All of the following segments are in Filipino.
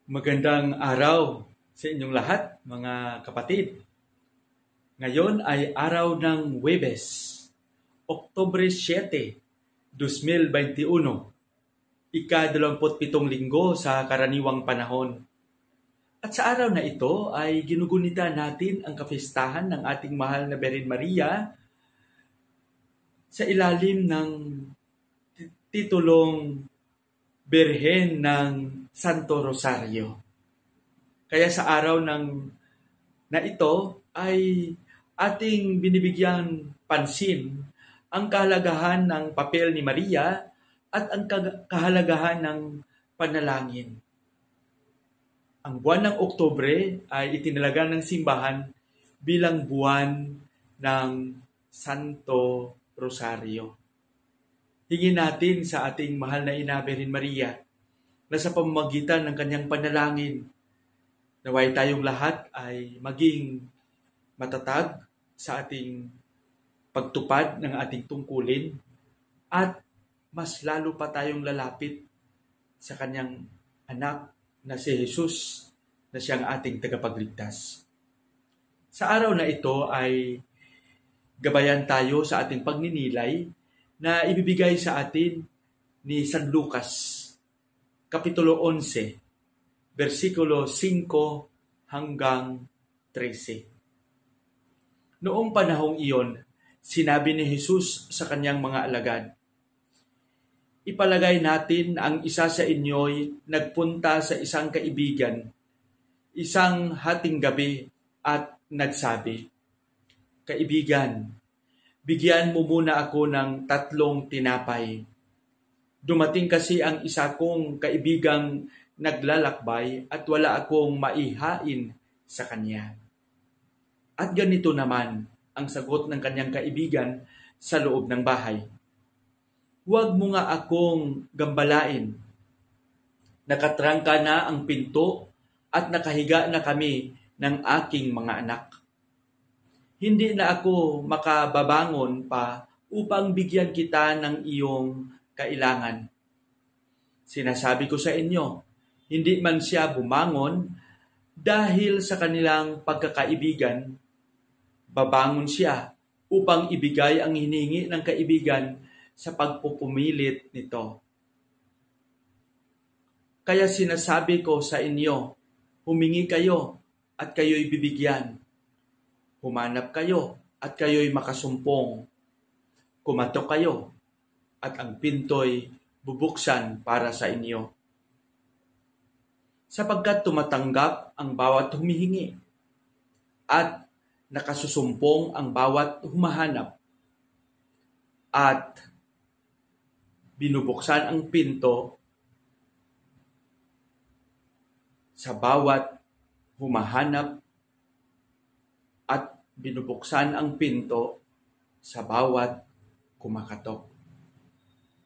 Magandang araw sa inyong lahat, mga kapatid. Ngayon ay araw ng Huwebes, Oktubre 7, 2021, ika-27 linggo sa karaniwang panahon. At sa araw na ito ay ginugunita natin ang kapistahan ng ating mahal na Birhen Maria sa ilalim ng titulong Birhen ng Santo Rosario. Kaya sa araw na ito ay ating binibigyang pansin ang kahalagahan ng papel ni Maria at ang kahalagahan ng panalangin. Ang buwan ng Oktubre ay itinalaga ng simbahan bilang buwan ng Santo Rosario. Hingin natin sa ating mahal na Ina Birhen Maria na sa pamamagitan ng kanyang panalangin, naway tayong lahat ay maging matatag sa ating pagtupad ng ating tungkulin at mas lalo pa tayong lalapit sa kanyang anak na si Jesus na siyang ating tagapagligtas. Sa araw na ito ay gabayan tayo sa ating pagninilay na ibibigay sa atin ni San Lucas, Kapitulo 11, versikulo 5 hanggang 13. Noong panahong iyon, sinabi ni Jesus sa kanyang mga alagad, "Ipalagay natin ang isa sa inyo'y nagpunta sa isang kaibigan, isang hating gabi at nagsabi, 'Kaibigan, bigyan mo muna ako ng 3 tinapay. Dumating kasi ang isa kong kaibigang naglalakbay at wala akong maihain sa kanya.' At ganito naman ang sagot ng kanyang kaibigan sa loob ng bahay, 'Huwag mo nga akong gambalain. Nakatrangka na ang pinto at nakahiga na kami ng aking mga anak. Hindi na ako makababangon pa upang bigyan kita ng iyong kailangan. Sinasabi ko sa inyo, hindi man siya bumangon dahil sa kanilang pagkakaibigan, babangon siya upang ibigay ang hinihingi ng kaibigan sa pagpupumilit nito. Kaya sinasabi ko sa inyo, humingi kayo at kayo'y bibigyan. Humanap kayo at kayo'y makasumpong. Kumatok kayo at ang pinto'y bubuksan para sa inyo. Sapagkat tumatanggap ang bawat humihingi at nakasusumpong ang bawat humahanap at binubuksan ang pinto sa bawat humahanap at binubuksan ang pinto sa bawat kumakatok.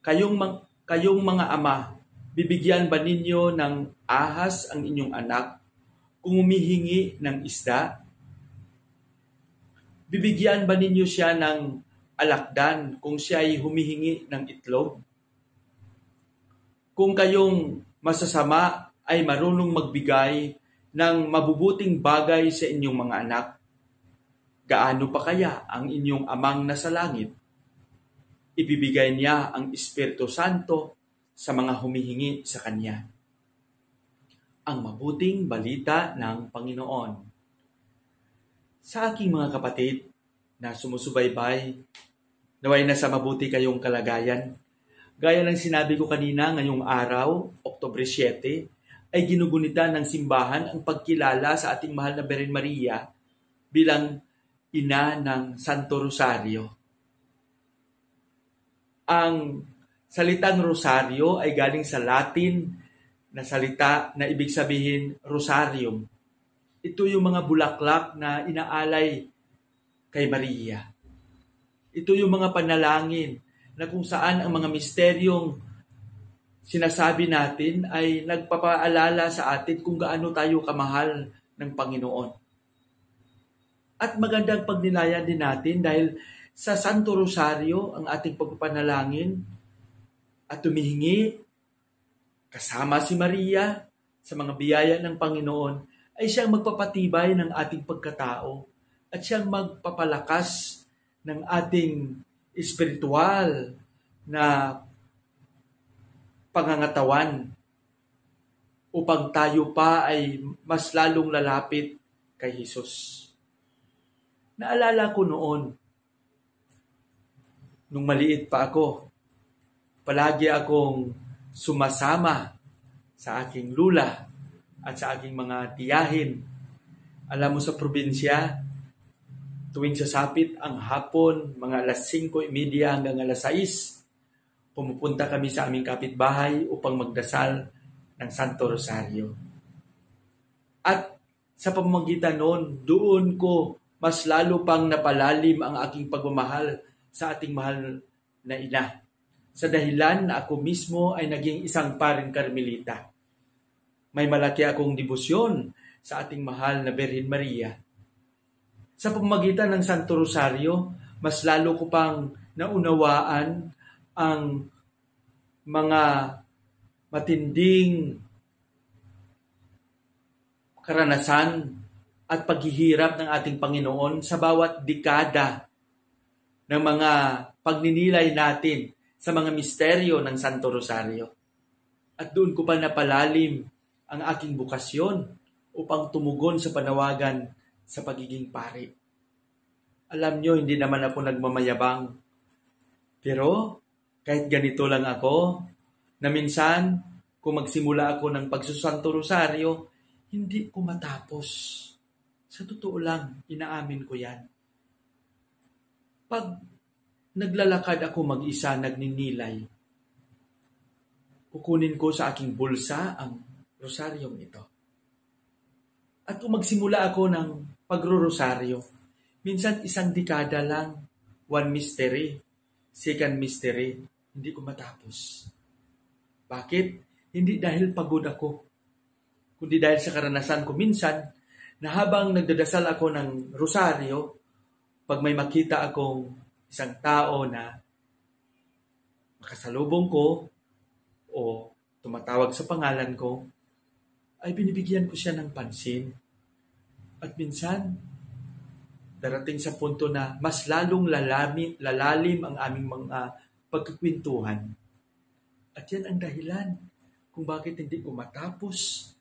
Kayong mga ama, bibigyan ba ninyo ng ahas ang inyong anak kung humihingi ng isda? Bibigyan ba ninyo siya ng alakdan kung siya ay humihingi ng itlog? Kung kayong masasama ay marunong magbigay ng mabubuting bagay sa inyong mga anak, gaano pa kaya ang inyong amang nasa langit? Ibibigay niya ang Espiritu Santo sa mga humihingi sa Kanya." Ang mabuting balita ng Panginoon. Sa aking mga kapatid na sumusubaybay, naway nasa mabuti kayong kalagayan. Gaya ng sinabi ko kanina, ngayong araw, Oktubre 7, ay ginugunita ng simbahan ang pagkilala sa ating mahal na Birhen Maria bilang Ina ng Santo Rosario. Ang salitang Rosario ay galing sa Latin na salita na ibig sabihin Rosarium. Ito yung mga bulaklak na inaalay kay Maria. Ito yung mga panalangin na kung saan ang mga misteryong sinasabi natin ay nagpapaalala sa atin kung gaano tayo kamahal ng Panginoon. At magandang pagnilayan din natin dahil sa Santo Rosario ang ating pagpapanalangin at tumihingi kasama si Maria sa mga biyaya ng Panginoon ay siyang magpapatibay ng ating pagkatao at siyang magpapalakas ng ating espiritual na pangangatawan upang tayo pa ay mas lalong lalapit kay Jesus. Naalala ko noon, nung maliit pa ako, palagi akong sumasama sa aking lula at sa aking mga tiyahin. Alam mo sa probinsya, tuwing sasapit ang hapon, mga alas 5:30 hanggang alas 6, pumupunta kami sa aming kapitbahay upang magdasal ng Santo Rosario. At sa pamamagitan noon, doon ko mas lalo pang napalalim ang aking pagmamahal sa ating mahal na ina. Sa dahilan na ako mismo ay naging isang paring Karmelita. May malaki akong debosyon sa ating mahal na Birhen Maria. Sa pamamagitan ng Santo Rosario, mas lalo ko pang naunawaan ang mga matinding karanasan at paghihirap ng ating Panginoon sa bawat dekada ng mga pagninilay natin sa mga misteryo ng Santo Rosario. At doon ko pa napalalim ang aking bukasyon upang tumugon sa panawagan sa pagiging pari. Alam nyo, hindi naman ako nagmamayabang. Pero kahit ganito lang ako, na minsan kung magsimula ako ng pagsusanto Rosario, hindi ko matapos. Sa totoo lang, inaamin ko yan. Pag naglalakad ako mag-isa, nagninilay, kukunin ko sa aking bulsa ang rosaryong ito. At kung magsimula ako ng pagro-rosaryo, minsan isang dekada lang, one mystery, second mystery, hindi ko matapos. Bakit? Hindi dahil pagod ako, kundi dahil sa karanasan ko minsan na habang nagdadasal ako ng rosaryo, pag may makita akong isang tao na makasalubong ko o tumatawag sa pangalan ko, ay binibigyan ko siya ng pansin. At minsan, darating sa punto na mas lalong lalalim ang aming mga pagkikwentuhan. At yan ang dahilan kung bakit hindi ko matapos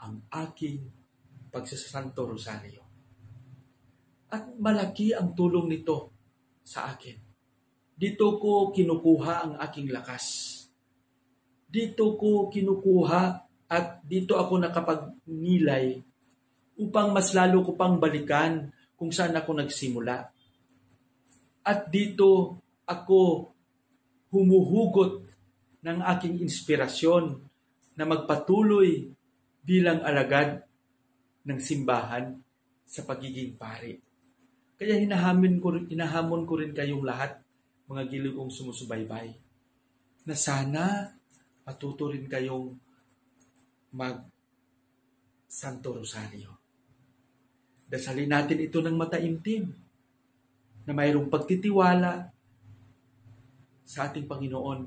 ang aking pagsasanto Rosario. At malaki ang tulong nito sa akin. Dito ko kinukuha ang aking lakas. Dito ko kinukuha at dito ako nakapagnilay upang mas lalo ko pang balikan kung saan ako nagsimula. At dito ako humuhugot ng aking inspirasyon na magpatuloy bilang alagad ng simbahan sa pagiging pari. Kaya hinahamon ko rin kayong lahat, mga giliw kong sumusubaybay, na sana matuto rin kayong mag-Santo Rosario. Dasalin natin ito ng mataimtim, na mayroong pagtitiwala sa ating Panginoon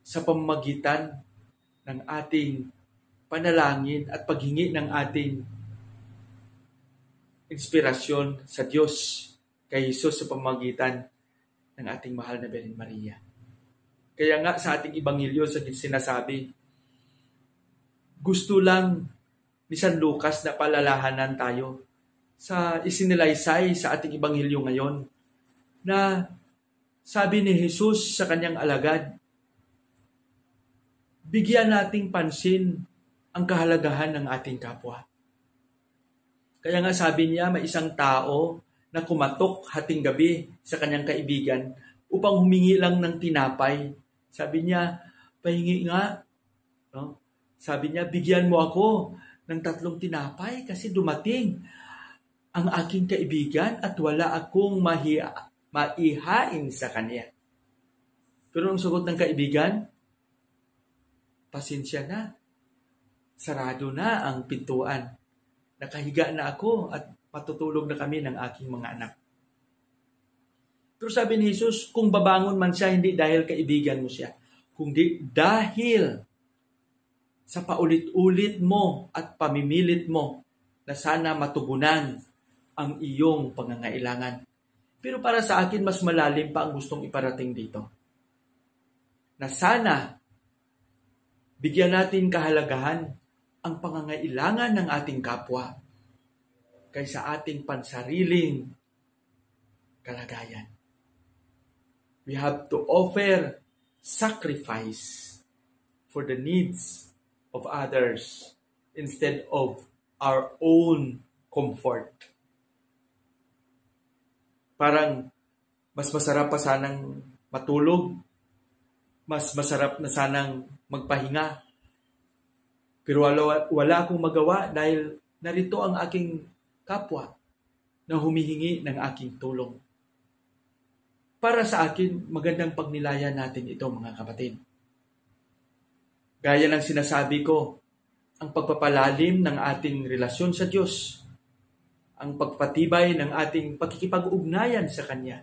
sa pamamagitan ng ating panalangin at paghingi ng ating inspirasyon sa Diyos kay Jesus sa pamamagitan ng ating mahal na Birhen Maria. Kaya nga sa ating Ebanghelyo sa sinasabi, gusto lang ni San Lucas na palalahanan tayo sa isinilaysay sa ating Ebanghelyo ngayon na sabi ni Jesus sa kanyang alagad, bigyan nating pansin ang kahalagahan ng ating kapwa. Kaya nga sabi niya, may isang tao na kumatok hating gabi sa kanyang kaibigan upang humingi lang ng tinapay. Sabi niya, pahingi nga. No? Sabi niya, bigyan mo ako ng 3 tinapay kasi dumating ang aking kaibigan at wala akong maihain sa kanya. Pero ang sagot ng kaibigan, pasensya na. Sarado na ang pintuan. Nakahiga na ako at matutulog na kami ng aking mga anak. Pero sabi ni Jesus, kung babangon man siya, hindi dahil kaibigan mo siya, kundi dahil sa paulit-ulit mo at pamimilit mo na sana matugunan ang iyong pangangailangan. Pero para sa akin, mas malalim pa ang gustong iparating dito. Na sana bigyan natin kahalagahan ang pangangailangan ng ating kapwa kaysa ating pansariling kalagayan. We have to offer sacrifice for the needs of others instead of our own comfort. Parang mas masarap pa sanang matulog, mas masarap na sanang magpahinga. Pero wala akong magawa dahil narito ang aking kapwa na humihingi ng aking tulong. Para sa akin, magandang pagnilayan natin ito, mga kapatid. Gaya ng sinasabi ko, ang pagpapalalim ng ating relasyon sa Diyos, ang pagpatibay ng ating pakikipag-ugnayan sa Kanya,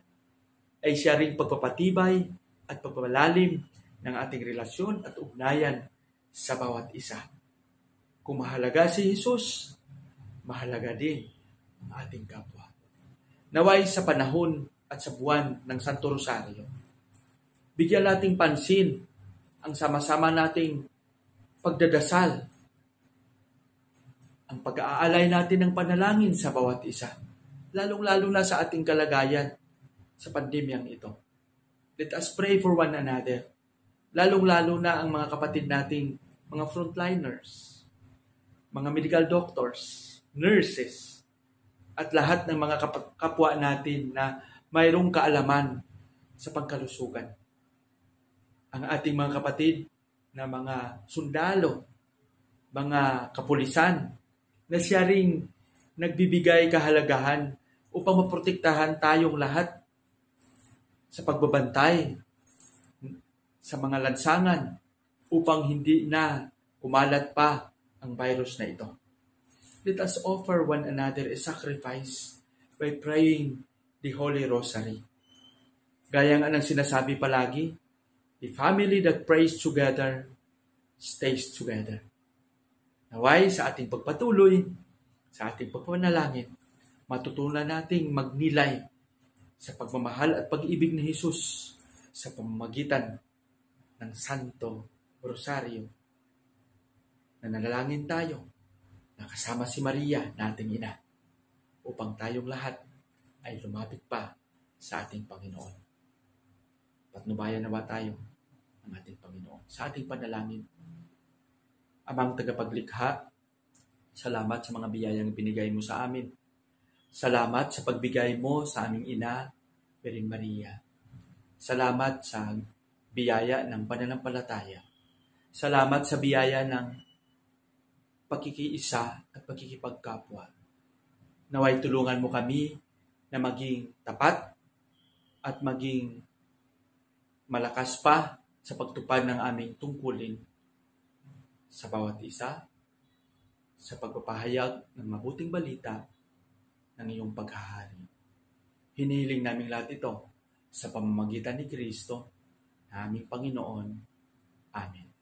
ay siya ring pagpapatibay at pagpapalalim ng ating relasyon at ugnayan sa bawat isa. Kung mahalaga si Jesus, mahalaga din ang ating kapwa. Naway sa panahon at sa buwan ng Santo Rosario, bigyan nating pansin ang sama-sama nating pagdadasal, ang pag-aalay natin ng panalangin sa bawat isa, lalong-lalo na sa ating kalagayan sa pandemyang ito. Let us pray for one another, lalong-lalo na ang mga kapatid nating mga frontliners, mga medical doctors, nurses, at lahat ng mga kapwa natin na mayroong kaalaman sa pangkalusugan. Ang ating mga kapatid na mga sundalo, mga kapulisan, na siya ring nagbibigay kahalagahan upang maprotektahan tayong lahat sa pagbabantay sa mga lansangan upang hindi na kumalat pa ang virus na ito. Let us offer one another a sacrifice by praying the Holy Rosary. Gaya nga ng sinasabi palagi, the family that prays together stays together. Naway sa ating pagpatuloy, sa ating pagpanalangin, matutunan nating magnilay sa pagmamahal at pag-ibig ni Jesus sa pamamagitan ng Santo Rosario. Nanalangin tayo na kasama si Maria, nating ina, upang tayong lahat ay lumapit pa sa ating Panginoon. Patnubayan nawa tayo ng ating Panginoon sa ating panalangin. Amang tagapaglikha, salamat sa mga biyayang binigay mo sa amin. Salamat sa pagbigay mo sa aming ina, Birhen Maria. Salamat sa biyaya ng pananampalataya. Salamat sa biyaya ng pagkikiisa at pagkikipagkapwa. Naway tulungan mo kami na maging tapat at maging malakas pa sa pagtupad ng aming tungkulin sa bawat isa, sa pagpapahayag ng mabuting balita ng iyong paghahari. Hinihiling namin lahat ito sa pamamagitan ni Kristo, na aming Panginoon. Amen.